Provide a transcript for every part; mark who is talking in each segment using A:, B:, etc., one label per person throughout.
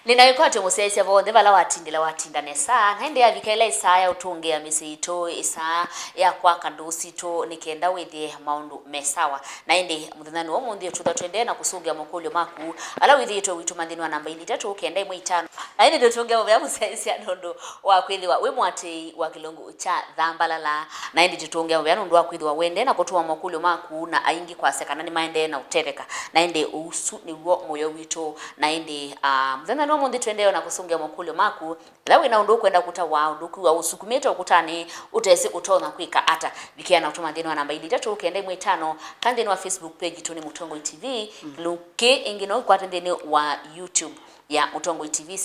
A: Ninaikote musese bonde bala watinda nesa ngende yavikela isaya utungea misito isa ya kwaka ndusito nikenda withie maundu mesawa na indi muthana wo mundi tutha twende na kusungia Makulyo maku ala withito witumandini wa namba 3 kenda 5 na indi tutungia bya musese ndondo wa kwithiwa we mwati wa kilongo cha Thambalala na indi tutungia bya ndondo wa kwithiwa wende na kutuwa Makulyo maku na aingi kwa sekana ni maende na utereka na indi usu ni wo moyo wito na indi muthana no mundi twendeo na kusungia Makulyo maku lawe na undu kwenda kuta wa undu wa usukumeta ukutani utesi utona kwika ata bikia na utuma ndino namba 3 kenda 5 kandi wa Facebook page tuni Mutongo TV luke ingino kwa tendeni wa YouTube ya Mutongo TV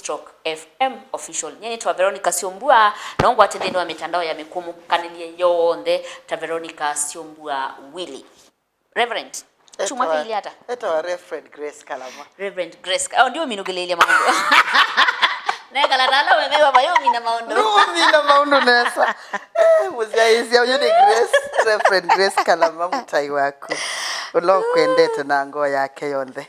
A: /FM official nyeni twa Veronica Siombua na ngwa tendeni wa mitandao ya mikumu kanilie yonde ta Veronica Siombua Willy Reverend chuma hili hata
B: wa Reverend Grace Kalama.
A: Reverend Grace ndio minugelele mambo neka la tala wewe baba yo mina maondo
B: mina maondo nesa muziaizia uyone Grace Reverend Grace Kalama mutai wako ulokwendete na ngo yake yonde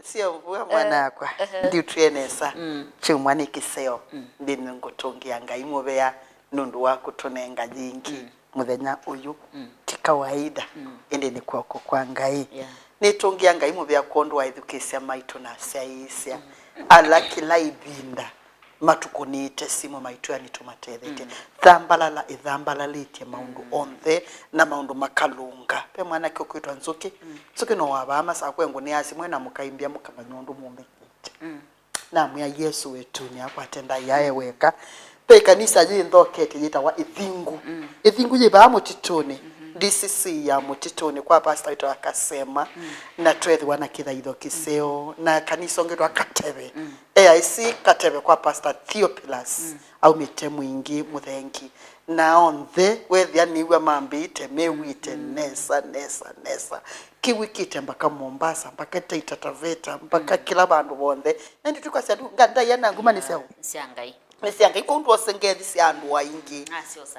B: sio mvua mwana kwa ndi trienesa chumwa nikiseo ndini ngotongia ngai mubea nundu wako tonenga jingi muthenya uyu kawaida ende ni kwako kwa ngai nitungia ngai mubea kondo wa education maitu na saisia ala kila ibinda matukonite simo maitu ya nitumatethete Thambalala ithambalalite maundu onthe na maundu makalunga pe mwana kyo kwitwa nzuki nzuki no wabama sakwengo ni asimwe na mukaimbia mukamanyondu mumbe na mwa Yesu wetu ni akwatenda yaye weka pe kanisa yindokete yitawa ithingu ithingu yiba mutitone DCC ya mutitone kwa pastor ito akasema na twethi wana kithaitho kiseo na kanisa ongetwa Katebe AIC Katebe kwa pastor Theophilus au mitemu ingi muthengi na onthe wethi aniwa mambite mewite nesa kiwikite mpaka Mombasa mpaka Taita Taveta mpaka kila bandu bonde ndi tukasya nganda yana nguma ni seo
A: siangai
B: Mesianga ikundu osengethi cia andu aingi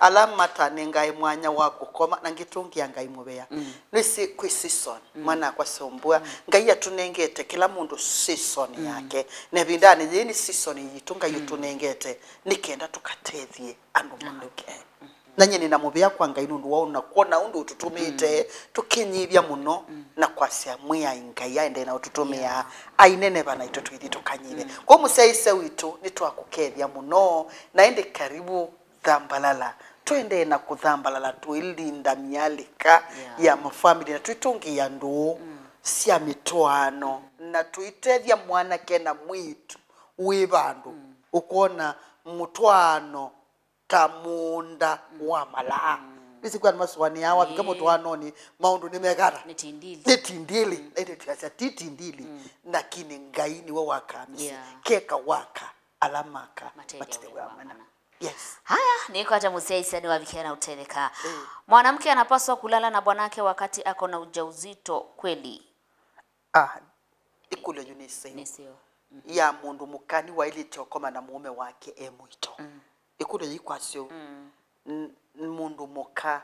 B: alama tanenga mwanya wa gukoma na ngitungia ngai mubea nisi kwi season mwana kwa sombua ngai atunengete kila mundu season yake ne bindani yini season yitunga yutunengete nikenda tukatethie andu manuke na nyene na mubea kwa ngai nundu waona kuona undu ututumite tukinyibia muno na kwasya mwiya ngai ende na ututumia ainene bana itotwithi tukanyire kwa musaise witu nitwakukethia muno na ende karibu Thambalala twende na kuthambalala tuilinda mialika ya mafamily na tuitungia ndu cia mitwano na tuitethia mwana kena mwitu wi bandu ukona mutwano tamunda wa mala bisikwa maswani yawa kama twanoni maundu nimegara nitindili ende tiacha titindili lakini ngaini wa wakamisi keka waka alamaka matete wa mana
A: haya niko hata musaisa ni wabikia na uteleka mwanamke anapaswa kulala na bwanake wakati ako na ujauzito kweli
B: ikule yuniseo ya mundu mukani wa ili chokoma na mume wake emuito ikule yikwasyo mundu muka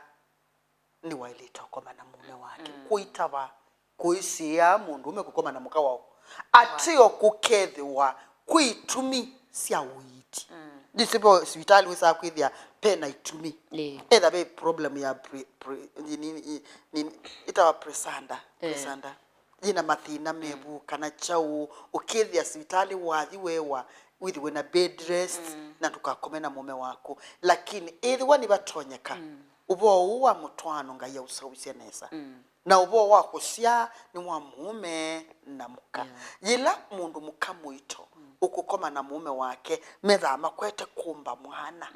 B: ni wa ili chokoma na mume wake kuitaba kuisia mundu umekukoma na muka wao atio kukethiwa kuitumi cia witi disipo hospitali wisa kwithia pena itumi either be problem ya itawa presanda jina mathina mebu kana chau ukithia hospitali wathi wewa with na bed rest na tukakomena mume wako lakini either ni batonyeka ubo wa mutwano ngaya usawisia nesa na ubo wako cia ni wa mume na muka yila mundu muka muito ukukoma na mume wake methama kwete kumba mwana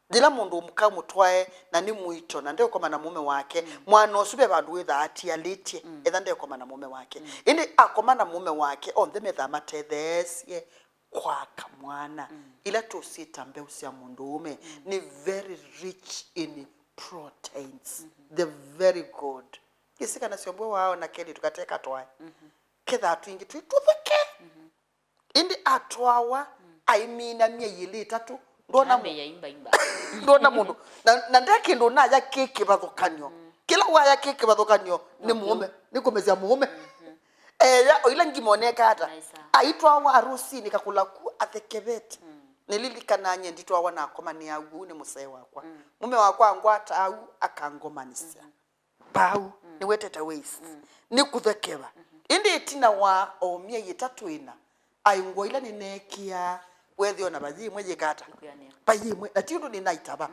B: dila mundu muka mutwae na ni muito na ndio koma na mume wake mwana osube bandu witha atia litie etha ndio koma na mume wake indi akoma na mume wake onthe methama tethesie kwa kamwana ila tusitambe usia mundu ume ni very rich in proteins the very good kisika na siombo wao na kedi tukateka twae ketha twingi twitutheke indi atwawa aimina mie yili 3 ndona ndona mundu na ndaki ndo naja keke bathukanyo kila waya keke bathukanyo ni mume ni kumezia mume ya oila ngimoneka hata aitwa wa harusi nikakula ku athekebete nililikana nditwa wana akoma ni agu ni musee wakwa mume wakwa ngwata au akangomanisia pau ni wetete ways ni kuthekeba indi itina wa omia yitatu ina ayungwa ila ninekia wethio na bazi mweje kata bayimwe atindo ni naitaba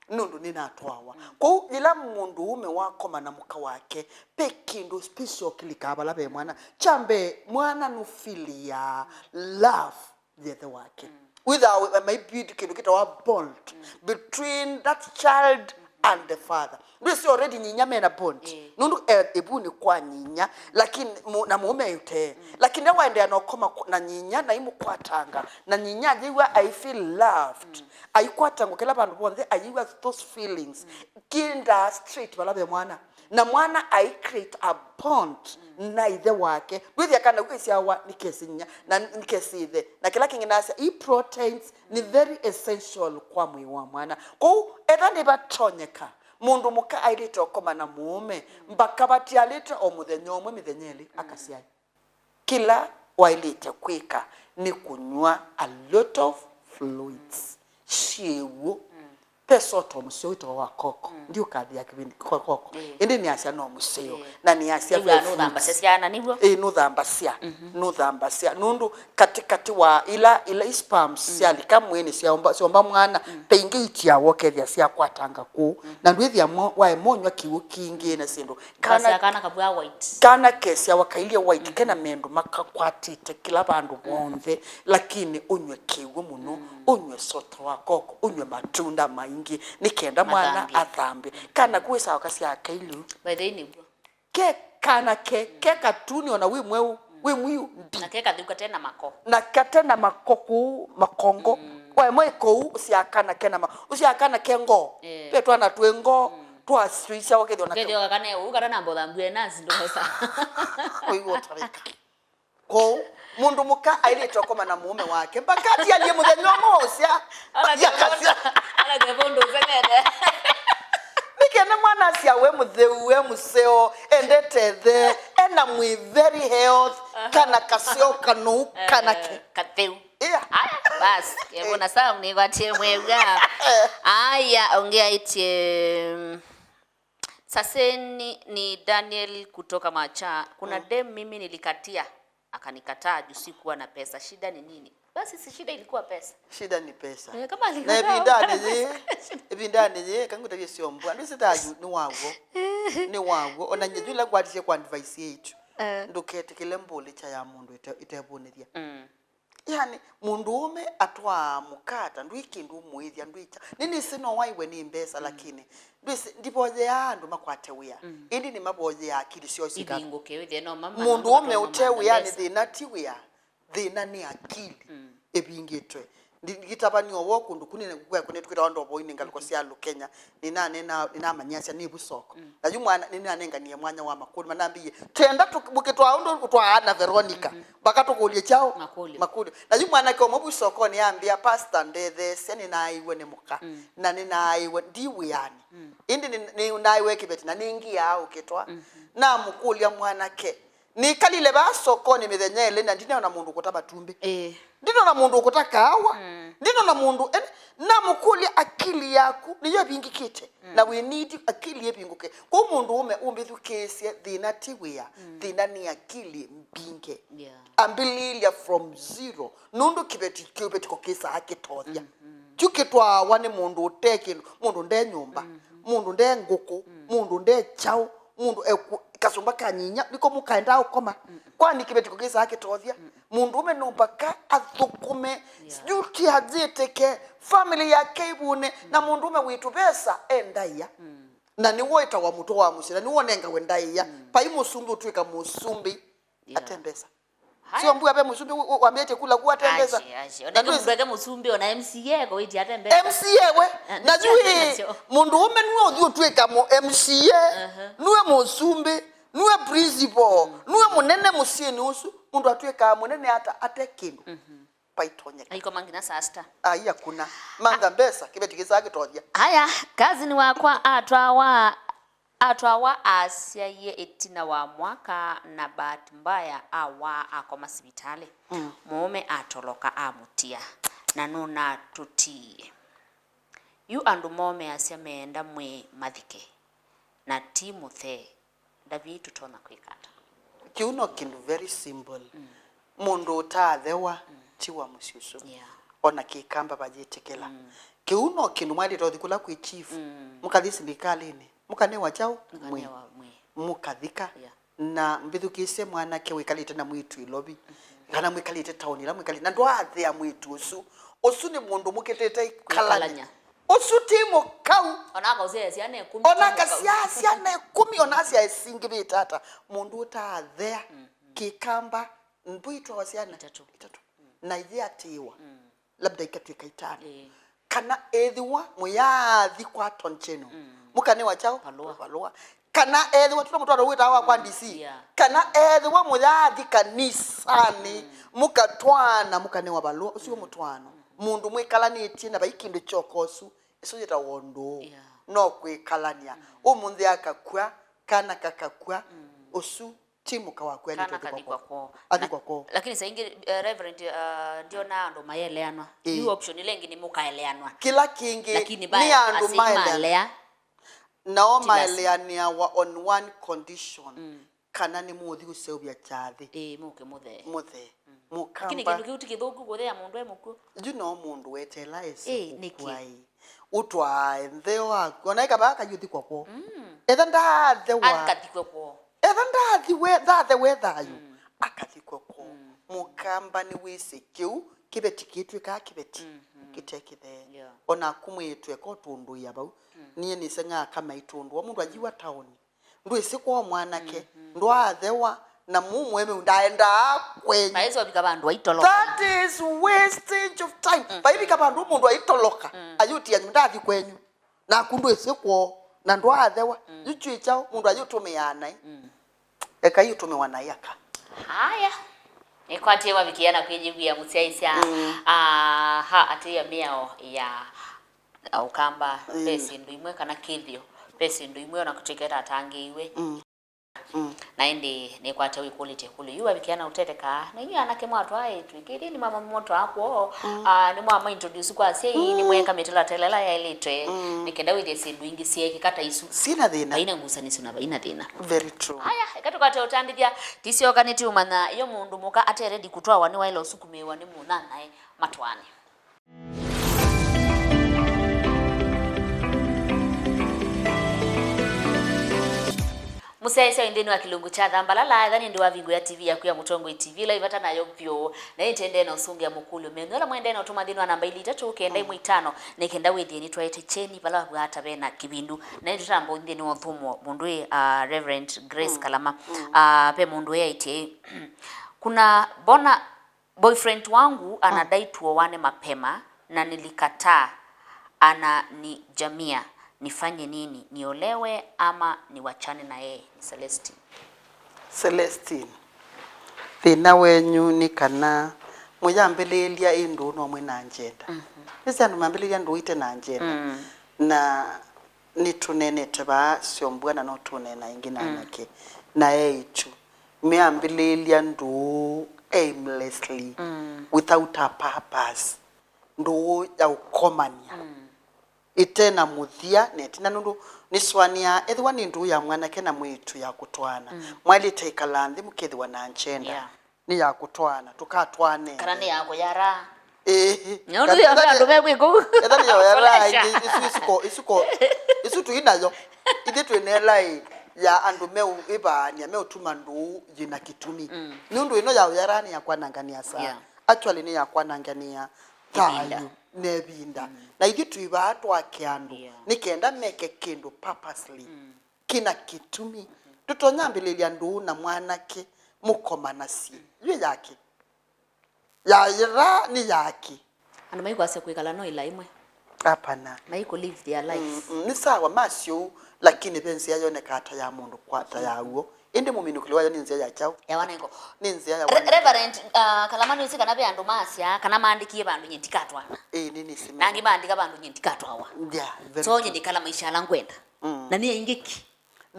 B: nundu ninatwawa ko ila mundu ume wakoma na muka wake pekindo special kilikabala be mwana chambe mwana nufilia love the wake without maybe kindu kita bond between that child and the father. This already nyinya mena bond. Nundu ebu ni kwa nyinya lakini na mume yote. Lakini waende anokoma na nyinya na imu kwa tanga. Na nyinya jiwa I feel loved. Ayikuwa tango kila bandu bonde ayiwa those feelings. Kinda straight balabe mwana. Na mwana I create a bond na ithe wake. Withi akana kwesi awa nikesi nya na nikesi ithe. Na kila kinginasa i proteins ni very essential kwa mwi wa mwana. Ko ethani batonyeka. Mundu muka ailito koma na mume mpaka bati alita omuthenyo mithenyeli akasiai. Kila wailite kwika ni kunywa a lot of fluids. Shiwo pesoto museo ito wa koko ndio kadhi ya kibindi koko indi ni asia no museo na ni asia
A: no dhambasia na nibwo
B: no dhambasia nundu katikati wa ila sperms siali kamwe siomba mwana peingi itia wokethia sia kwatanga ku na ndwithia wae monywa kiwo kingi na sindu
A: kana kabwa white
B: kana kesia wakailia white kana mendo makakwatite kila bandu bonthe lakini unywe kiwo muno unywe soto wa koko unywe matunda maingi nikenda mwana athambe kana kuisa wakasi akailu
A: by the way
B: ke kana ke katuni ona wi mweu wi mwiu
A: na ke kathuka tena mako
B: na katena makoku makongo wa mweko usiakana kena usiakana kengo petwa na twengo twa streets wakethio na
A: kedio kana ukara na mboda mbwe nazi ndo sasa
B: oiwo tarika ko mundu muka ailito koma na mume wake bakati aliye muthenyo mosia
A: ala devondo zenede
B: nikene mwana sia we mutheu we museo endethe ena mwi very health kana kasio kanu kana
A: katheu aya bas yebona sawa ni kwatie mwega aya ongea itie saseni ni Daniel kutoka Macha kuna dem mimi nilikatia akanikataa juu sikuwa na pesa. Shida ni nini? Basi si shida ilikuwa pesa.
B: Shida ni pesa.
A: Kama alikataa.
B: Na ebindane kangu tabia sio mbwa. Ndio sitaju ni wago. Ona nyejula kwatishe kwa advice yetu. Ndukete kile mbole cha ya mundu iteboneria. Yani mundu ume atwa mukata ndwikindu muithia ndwicha. Nini sino waiwe ni mbesa lakini ndipoje yandu makwate wia indi ni maboje ya akili sio sika
A: ibinguke withe no mama
B: mundu ume utewe yani thina ni akili ebingitwe ndigitabani owo kundu kunene kugwa kune tukira ndo boini ngaliko sia Kenya ni manyasya ni busoko na jumwana ni anengania mwanya wa makulu manambiye tenda tukitwa ndo kutwa ana Veronica bakatukulie chao Makulyo na jumwana ko mubusoko ni ambia pastor ndethe seni naiwe ne muka na ni naiwe ndiwe yani indi ni naiwe kibeti na ningi yao kitwa na mukulia mwanake ni kalile basoko ni mithenyele na ndina na mundu kutaba tumbe ndino na mundu ukutakawa ndino na mundu na mukuli akili yaku niyo bingikite na we need akili yebinguke ko mundu ume umbithukesie thina tiwia thina ni akili mbinge ambililia from zero nundu kibeti kokisa akitothia tukitwa wane mundu uteke mundu nde nyumba mundu nde nguku mundu nde chao mundu kasumba kanyinya niko mukaenda ukoma kwani kibeti kokisa akitothia mundu ume numbaka athukume juti hazeteke family yake ibune na mundu ume witu pesa endaya na ni woita wa muto wa musira ni wonenga wendaya pai musumbi utwika musumbi atembeza sio mbuga be musumbi wamete kula ku atembeza
A: na ndio mbega musumbi ona MCA ko iti atembeza
B: MCA we na jui mundu ume nuo uthi utwika mu MCA nuwe musumbi nuwe principal nuwe munene musieni usu mundu atweka munene hata atekindu paitonya
A: aiko mangina sasta
B: aya kuna manga mbesa kibeti kisaki toja
A: haya kazi ni wakwa atwawa atwawa asiaye etina wa mwaka na bahati mbaya awa akoma sibitali mume atoloka amutia na nuna tutie yu andu mume asia meenda mwe mathike na timu the David tutona kwikata
B: kiuno kindu very simple mundu utathewa tiwa musiusu ona kikamba bajitekela kiuno kindu mwali tothikula kwi chief mukathisi bikalini mukane wachao mwe mukathika na mbithukise mwana ke wikalite na mwitu ilobi kana mwikalite town ila mwikalite na ndwathe ya mwitu usu ni mundu muketete kalanya usu timo kau
A: onaka usia siane 10
B: onaka siane 10 onasia esingi bitata mundu utathea kikamba mbwitwa wasiana itatu na yatiwa labda ikatwika itani kana ethiwa muyathi kwa toncheno mukane wachao palua kana ethiwa tuta mutwaro wita wa kwa DC kana ethiwa muyathi kanisani mukatwana mukane wa balua usio mutwano mundu mwikalaniti na baikindu chokosu iso yeta wondo no kwikalania umunthi akakwa kana kakakwa usu timu kawakwa
A: ni
B: adikwa
A: lakini saingi reverend ndio na ndo maeleanwa hiyo option ile ngine mukaeleanwa
B: kila kingi
A: lakini
B: ni andu maelea no maeleania wa on one condition kana ni muthi guseubia chathi
A: muke muthe
B: mukamba
A: lakini kindu kiuti kithuku guthea mundu emuku
B: you know mundu wetela ese niki utwa ntheo wako onaika baka yuthi kwako etha ndathewa
A: akathikwe kwa
B: etha ndathiwe thathe wethayo akathikwe kwa mukamba ni wise kiu kibeti kitwika kibeti kitekithe ona kumwitwe ko tundu ya bau niye nisenga kama itundu wa mundu ajiwa town ndu isikwa mwanake ndu athewa na mumweme ndaenda kwenye
A: maizo bikabandu aitoloka
B: that is wastage of time baibi kabandu mundu aitoloka ayuti ya ndathi kwenyu na kundu isikwo na ndu athewa yuchu chao mundu ayutumiana eka yutumiwana yaka
A: haya nikwatie wabikiana kwijibia musiaisia ha atia miao ya ukamba pesi ndu imwe kana kithio pesi ndu imwe na kutiketa atangiwe na indi ni kwate wi quality kule yu abikiana uteteka na yu anake mwatu ai twikiri ni mama moto hapo ni mama introduce kwa sei ni mweka metela telela ya elite nikenda with the sindu sieki kata isu
B: sina thina
A: baina ngusanisu na baina thina
B: very true
A: haya ikatukate utandithia tisio kaniti umana yo mundu muka ate ready kutwa wani wailo usukumewa ni munana matwani Musaisa indeni wa kilungu cha Thambalala thani ndi wa vingu ya TV ya kuya Mutongo TV live hata nayo pyo na intende na Kusungia Makulyo mengola mwende na utuma thini wa namba 3 kenda 5 ne kenda wethi ni twaite cheni bala bwa hata bena kibindu na ndi tambo ndeni wa thumo mundu Reverend Grace Kalama pe mundu yaite kuna bona boyfriend wangu anadai tuoane mapema na nilikataa ana ni jamia nifanye nini niolewe ama niwachane na yeye
B: Celestine thina wenyu ni kana muyambelelia indu no mwe na njenda ese andu mambelelia ndu ite na njenda na nitunenete ba siombwana no tunena ingina anake na yetu meambelelia ndu aimlessly without a purpose ndu ya ukomania itena muthia netina nundu niswania ethwa ni ndu ya mwana kena mwitu ya kutwana mwali taikalanthi mukethwa na nchenda ni ya kutwana tukatwane
A: kana ni yako yara
B: nyondo
A: ya andu megwiko
B: ethani ya yara isu tuinayo ide twenelai ya andu meu ibania meu tumandu jina kitumi nundu ino ya yara ni ya kwanangania sa actually ni ya kwanangania tayo nebinda na ithi tuiba atwake andu nikenda meke kindu purposely kina kitumi tutonyambililia ndu na mwanake mukomana si yue yake ya ira ni yake
A: andu maiko ase kwikala no ila imwe
B: hapana
A: maiko live their life
B: ni sawa masio lakini benzi yone kata ya mundu kwata yawo indi muminukile wayo ninzia ya chao
A: ya wanengo
B: ninzia ya
A: wanengo Reverend Kalamani usika nabe andu masia kana maandikie bandu nyentikatwa
B: nini sima
A: nangi maandika bandu nyentikatwa wa
B: yeah
A: so nyendikala maisha langwenda na niye ingiki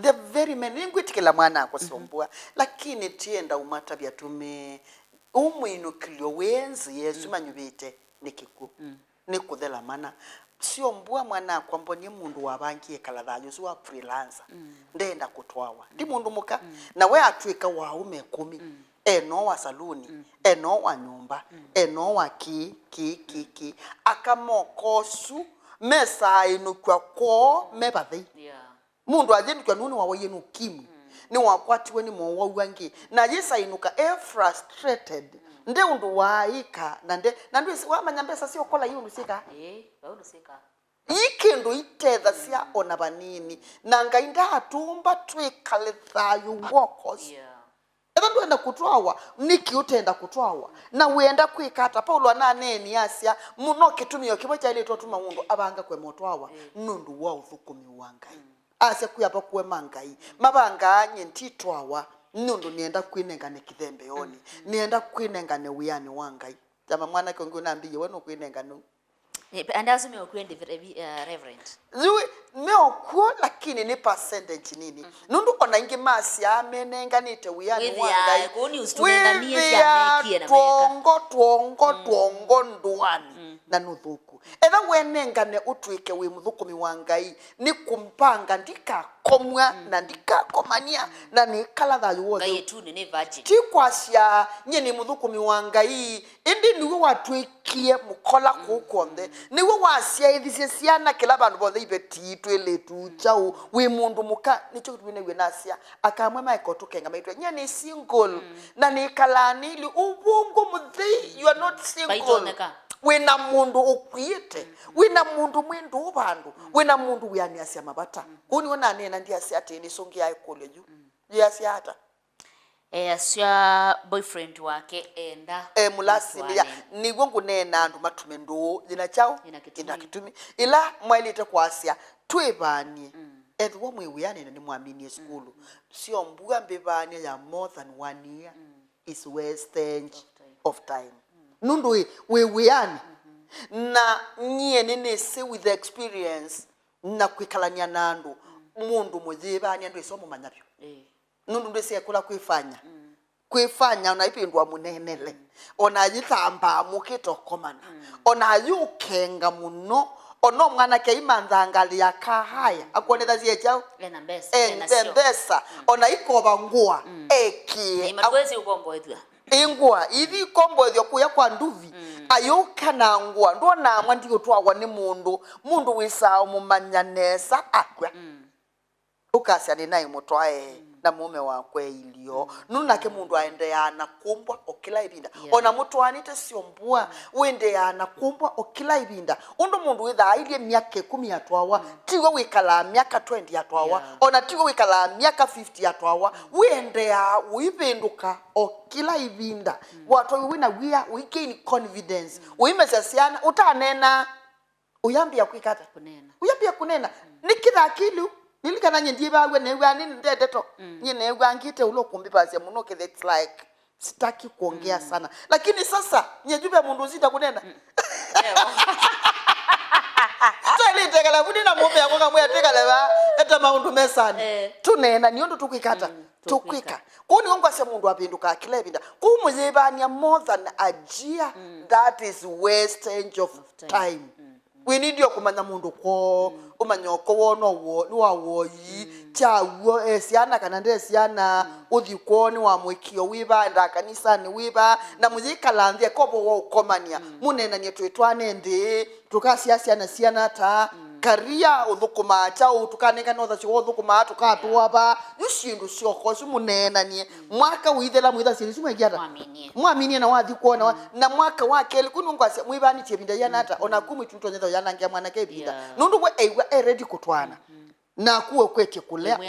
B: the very many ngwitikila mwana akosombua lakini tienda umata bya tume umwino kilyo wenzi Yesu manyubite nikiku nikuthela mana sio mbua mwana kwambo ni mundu wabangiye kalathayo so wa freelancer ndenda kutwawa ndi mundu muka na we atwika wa ume 10 eno wa saluni eno wa nyumba eno wa ki akamokosu mesa inu kwa ko mebathi mundu ajeni kwa nuni wa yenu kimu ni wakwatiwe ni mwa wangi na yesa inuka frustrated nde undu waika na ndu wamanya mbesa sio kola yundu sika
A: baundu sika
B: ikindu itetha sia ona banini na ngainda atumba twikale thayu ngokos Eba nduenda kutwawa niki utenda kutwawa na uenda kwikata Paulo ananeni asia muno kitumio kibo cha ile totuma mundu abanga kwe motwawa nundu wa uthukumi wangai asia kuyapa kwe mangai mabanga anye ntitwawa nundu nienda kwinengane kithembe oni nienda kwinengane uyani wangai jama mwana kongo nambiye wano kwinengane
A: and as me okwende reverend
B: Zui meokuo lakini ni percentage nini nundu ona ingi masi amenenganite uyani wangai
A: kuni ustunengania sia mekie na meka
B: tuongo nduani na nuthuku etha wenengane utwike wi muthukumi wangai ni kumpanga ndika komwa na ndika komania na ni kala thayu wothe
A: ngai tu ni virgin
B: ti kwasia nyeni muthukumi wangai indi niwe watwikie mukola kukonde niwe wasia ithise ciana kila bandu bothe ibeti twele tu chau wi mundu muka nicho twine we nasia akamwe maiko tukenga maitwe nyeni single na ni kalani li ubungu muthi you are not single wina mundu ukwite wina mundu mwindu ubandu wina mundu uyani asia mabata kuni ona nena ndi asia tini songi ya ikole ju asia ata
A: asia boyfriend wake enda
B: mulasilia ni wongu nena andu matume ndo jina chao ina kitumi ila mwailite kwa asia twebanie edwo mwe uyani ni mwamini skulu sio mbuga mbebanie ya more than 1 year is wastage of time nundu we uyani na nyie nene se with the experience na kwikalania nandu mundu mujibani andu isomo manyapyo nundu ndese kula kwifanya ona ipindwa munenele ona yithamba mukitokomana ona yukenga muno ono mwana ke imanzangali ya kahaya akonetha ziecha
A: ena mbesa
B: ona ikoba ngua
A: ni matwezi ukombo ethwa
B: ingwa ithi kombo ethwa kuya kwa nduvi ayuka na ngua ndona mwandi gutwawa ni mundu wisao mumanyanesa akwa ukasya ni nayo mutwae na mume wakwe ilio nunake mundu aendeana kumbwa okila ibinda ona mutwanite siombua wendeana kumbwa okila ibinda undu mundu witha ilie miaka 10 atwawa tiwe wikala miaka 20 atwawa ona tiwe wikala miaka 50 atwawa wendea uivinduka okila ibinda watu wina we gain confidence uimesasiana utanena uyambia kwikata kunena nikitha akilu nilikana nyendie bawe newa nini ndeto nyene wangite ulokumbi basi muno ke it's like sitaki kuongea sana lakini sasa nyejube mundu zita kunena tali tegala budina mumbe yakonga mwe tegala ba eta maundu mesani tunena niondo tukwikata tukwika kuni ngwa se mundu apinduka akile binda kumuzebanya more than a year that is wastage of time we need you kumanya mundu ko umanyoko wono wo ni wawoyi chawo esiana kana ndesiana uthikoni wa mwikio wiba ndakanisa ni wiba na muzikalanthia kobo wo komania munena ni twitwane ndi tukasiasiana siana ta karia uthukuma chao tukaneka no thacho uthukuma tukatwa ba yushindu cioko cimunena ni mwaka withela mwitha siri cimwegiata mwaminie na wathi kuona na mwaka wake kunu ngwase mwibani chebinda yana ata ona kumwi tuntonyetha yana ngia mwana ke binda nundu we ewa ready kutwana na kuwe kweke kulea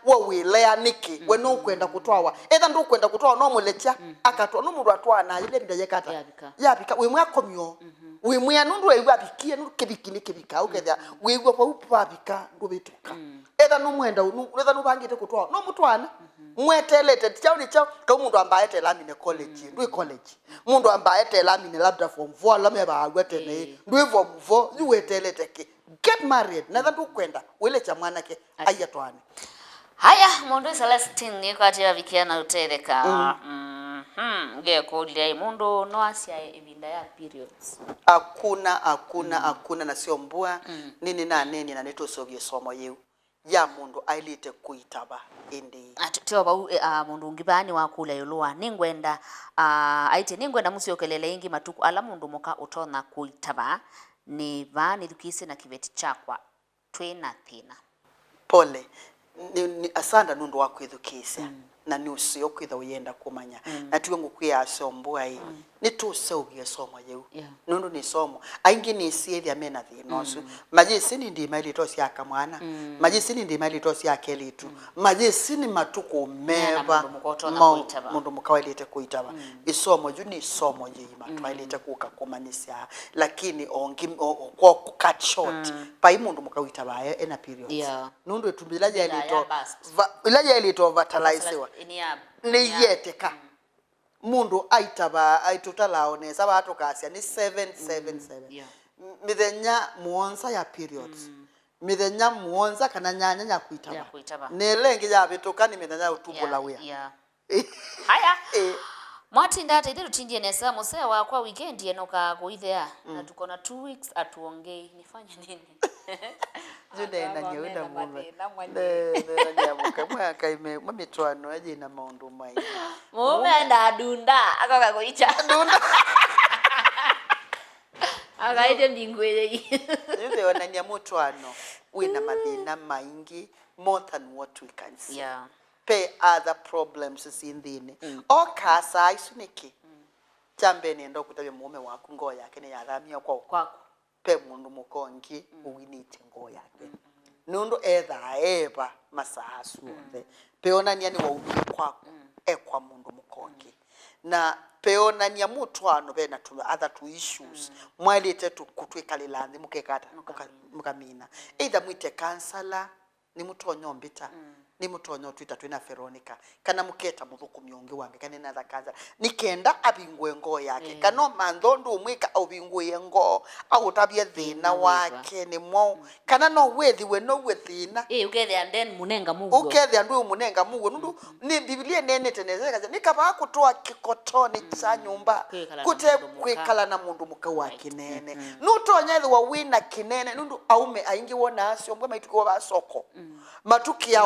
B: we wilea niki we no kwenda kutwawa etha ndo kwenda kutwawa no mulecha akatwa no mundu atwana ile binda yekata yabika we mwakomyo we mwa nundu ewa bikie nundu kebika uketha we gwa kwa upabika ndo bituka etha no mwenda etha no bangite kutwawa no mutwana mwetelete chao ni chao ka mundu ambaye telamine college ndo college mundu ambaye telamine labda form 4 lamye ba agwetene ndo form 4 yuwetelete ke get married na thandu kwenda wile cha mwanake ayatwane
A: haya mundu Celestine niko atira vikiana utereka nge kulia mundu no asia ibinda ya periods
B: hakuna na sio mbua nini na nini na neto sovye somo yeu ya mundu ailite kuitaba indi
A: atyo ba mundu ngibani wakula yolwa ningwenda aite ningwenda musyokelele ingi matuku ala mundu muka utona kuitaba ni vani lukise na kibeti chakwa twena thina
B: pole ni asanda nundu wakwithukise na ni usio kwitha uyenda kumanya na tuwe ngukwia asombua hii ni tu seugie somo yeu nundu ni somo aingi ni siethia mena thinosu majisi ni ndi mali tosi aka mwana majisi ni ndi mali tosi aka elitu majisi ni matuku meva mundu mukawelite kuitaba isomo ju ni somo yima twalite kuka kumanisia lakini ongi kwa cut short pa mundu mukawitaba ena period nundu etumbilaje elito ilaje elito vatalizewa ni yeteka mundu aitaba aitutalaone saba atokasia ni 777 mithenya muonza ya periods mithenya muonza kana nyanya ya kuitaba nelengi ya bituka ni mithenya utumbula wia
A: haya mwati ndata ide rutinje nesa musea wa kwa weekend enoka kuithea na tuko na 2 weeks atuongei nifanye nini
B: jude na nyeuda mume na nyamuka mwaka ime mamitwano aje na maundu mai
A: mume na dunda akaka kuicha
B: dunda
A: akaide mbingwele
B: jude wana nyamutwano wina mathina maingi more than what we can see pay other problems in thine okasa isuniki chambe nendo kutabe mume waku ngo yake ne yathamia kwako pe mundu mukongi uwinite ngo yake nundu eva masahasu onthe peonania ni waubiri kwako ekwa mundu mukongi na peonania mutwano bena tu other two issues mwalite tu kutwikalila nthi mukekata mukamina either mwite counselor ni mutonyo mbita ni mutonyo twita twina Veronica kana muketa muthuku myonge wange kana na thakaza nikenda abingwe ngo yake kana mandondu umwika obingwe ngo au tabia thina wake ni mo kana no wethiwe no wethina
A: ukethia then munenga mugo
B: ukethia ndu munenga mugo ndu ni biblia nene tenezeka nikaba kutoa kikotoni cha nyumba kute kwikala na mundu muka wa kinene nutonye wa wina kinene ndu aume aingi wona asio mbwe maituko ba soko matukia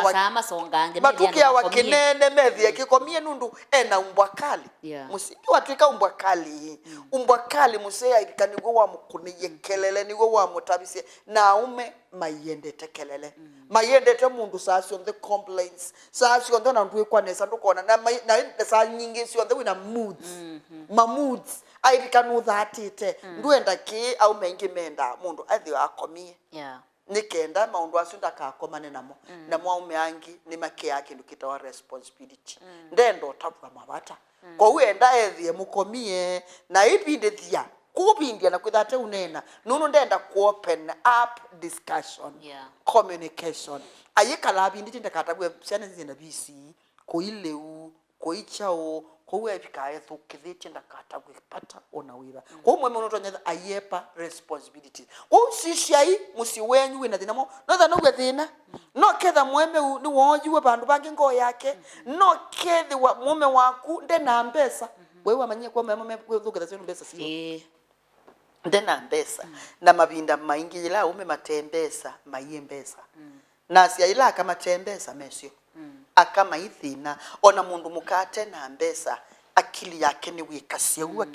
B: wa kinene methia kikomie nundu ena umbwakali musiki watwika umbwakali musea ikanigo wa mukuniye kelele nigo wa mutabisie na ume mayendete kelele mayendete mundu sasio the complaints sasio ndo na ndu ikwanesa ndukona na sa nyingi sio ndo wina moods moods airikanu thatite nduenda ki au mengi menda mundu athi akomie nikenda maundu acio ndakakomane namo na mwaume angi ni make yake ndukitawa responsibility ndendo tapwa mabata kwa uenda ethie mukomie na ibinde thia kubindia na kwithate unena nunu ndenda ku open up discussion communication ayikala bindi ndakatabwe ciana zina bisi ko ileu ko ichao ko webikaye thukithite ndakatabwe pata ona wira ko mwe muno tonye ayepa responsibility ko sisiai musiwenyu wina thina no no gwethina no ketha mweme ni wojuwe bandu bangi ngo yake no kethi wa mume waku ndena mbesa wewe amanyie kwa mume kwithukitha sio mbesa sio ndena mbesa na mabinda maingi ila ume matembesa mayembesa na sia ila kama tembesa mesio akama ithina ona mundu mukate na mbesa akili yake ni wikasia uwa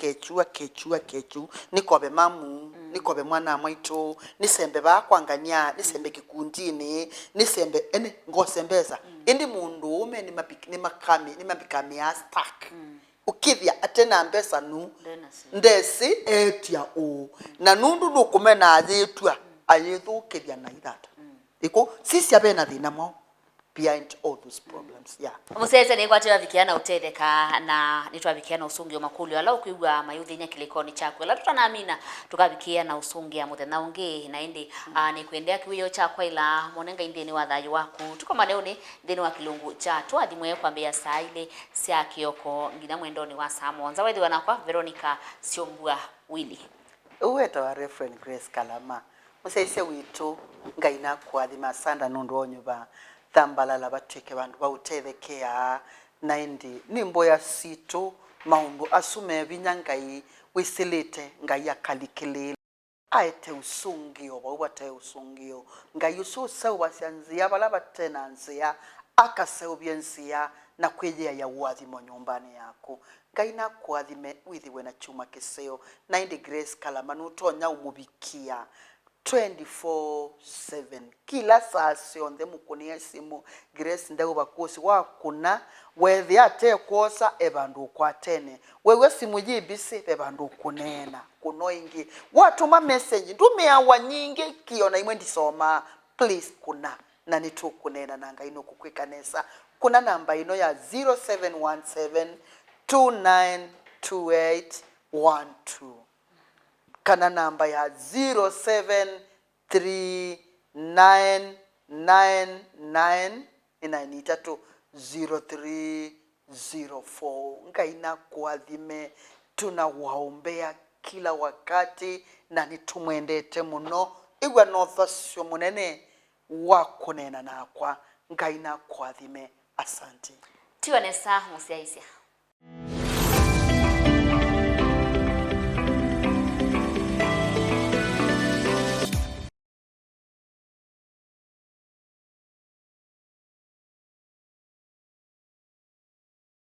B: kechu nikobe mamu nikobe mwana mwaito nisembe bakwangania nisembe kikundini nisembe ene ngosembeza indi mundu ume ni makami ya stack ukithia atena mbesa nu ndesi etia o na nundu nukumena athitwa ayithukithia na ithata iko sisi abena thina mo behind all those problems
A: musese ni kwatira vikiana utetheka na nitwa vikiana Usungio Makulyo ala ukigwa mayuthi nya kilikoni chakwe la tutanaamina tukavikia na Usungia muthenya ungi na indi ni kwendea kiwiyo chakwa ila monenga indi ni wathayo waku tuko maneuni thini wa kilungu cha twathimwe kwambia saa ile cia kioko ngina mwendoni wa Samo nzawethi wanakwa Veronica Siombua Willy
B: uweta wa reference Grace Kalama musaise witu ngai nakwathima sanda nundu onyuba Thambalala batwike bandu bautethekea naindi nimbo ya situ maundu asume binya ngai wisilite ngai akalikilile aete usungio bawate usungio ngai ususa wasanzia bala batenanzia akaseubyensia na kwejea ya wathimo nyumbani yako ngai nakwathime withiwe na chuma kiseo naindi Grace Kalama utonya umubikia 24/7 kila saa sionde mukunia simu Grace ndego bakosi wakuna wethi ate kosa ebandu kwatene wewe simu yibisi ebandu kunena kuno ingi watuma message ndumia wanyingi kiona imwe ndisoma please kuna na nitukunena nanga ino kukwikanesa kuna namba ino ya 0717 292812 kana namba ya 073999 inaita tu 0304 ngaina kuadhime tunawaombea kila wakati na nitumwendete muno igwa nothasyo munene wakunena nakwa ngaina kuadhime asante
A: tiwanesa musiaisia